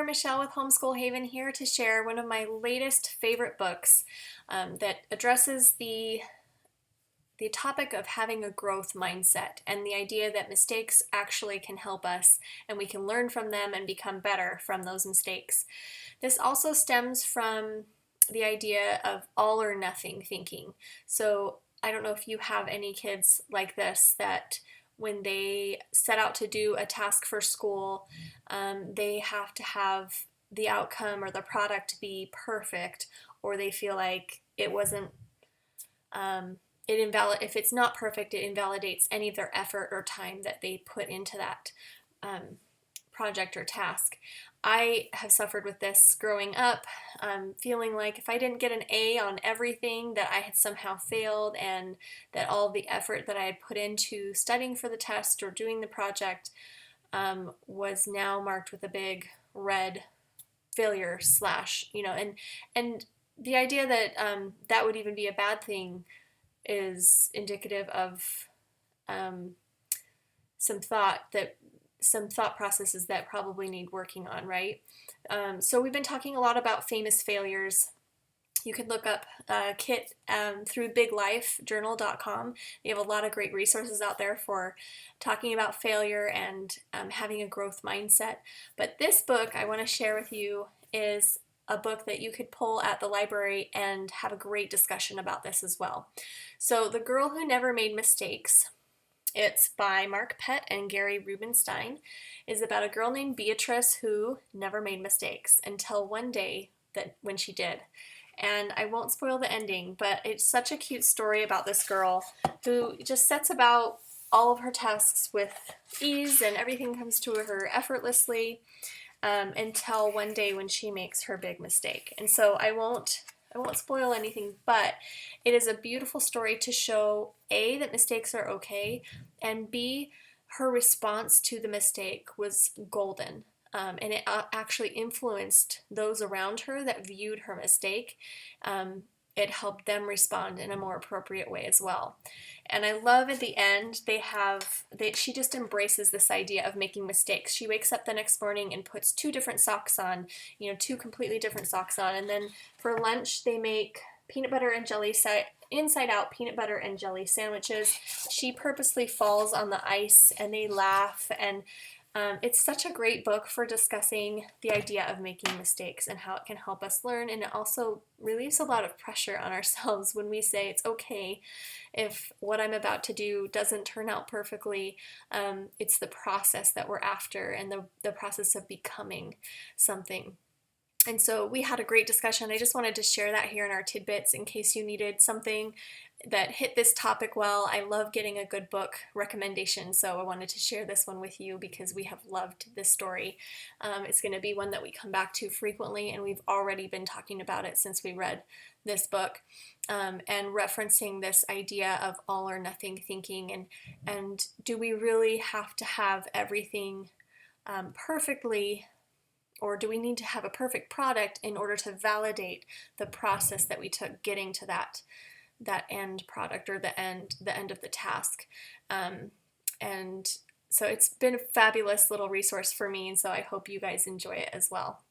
Michelle with Homeschool Haven here to share one of my latest favorite books that addresses the topic of having a growth mindset and the idea that mistakes actually can help us and we can learn from them and become better from those mistakes. This also stems from the idea of all or nothing thinking. So I don't know if you have any kids like this that when they set out to do a task for school, they have to have the outcome or the product be perfect, or they feel like it wasn't if it's not perfect, it invalidates any of their effort or time that they put into that project or task. I have suffered with this growing up, feeling like if I didn't get an A on everything, that I had somehow failed, and that all the effort that I had put into studying for the test or doing the project was now marked with a big red failure slash, and the idea that that would even be a bad thing is indicative of um, some thought processes that probably need working on, right? So we've been talking a lot about famous failures. You can look up Kit through biglifejournal.com. They have a lot of great resources out there for talking about failure and having a growth mindset. But this book I want to share with you is a book that you could pull at the library and have a great discussion about this as well. So, The Girl Who Never Made Mistakes, it's by Mark Pett and Gary Rubenstein, is about a girl named Beatrice who never made mistakes until one day that when she did. And I won't spoil the ending, but it's such a cute story about this girl who just sets about all of her tasks with ease and everything comes to her effortlessly until one day when she makes her big mistake. And so I won't spoil anything, but it is a beautiful story to show A, that mistakes are okay, and B, her response to the mistake was golden. And it actually influenced those around her that viewed her mistake. It helped them respond in a more appropriate way as well. And I love at the end she just embraces this idea of making mistakes. She wakes up the next morning and puts two different socks on, two completely different socks on, and then for lunch they make peanut butter and jelly inside out peanut butter and jelly sandwiches. She purposely falls on the ice and they laugh, and it's such a great book for discussing the idea of making mistakes and how it can help us learn, and it also relieves a lot of pressure on ourselves when we say it's okay if what I'm about to do doesn't turn out perfectly. It's the process that we're after and the process of becoming something. And so we had a great discussion. I just wanted to share that here in our tidbits in case you needed something that hit this topic well. I love getting a good book recommendation, so I wanted to share this one with you because we have loved this story. It's going to be one that we come back to frequently, and we've already been talking about it since we read this book, and referencing this idea of all or nothing thinking, and do we really have to have everything perfectly, or do we need to have a perfect product in order to validate the process that we took getting to that end product or the end of the task? And so it's been a fabulous little resource for me, and so I hope you guys enjoy it as well.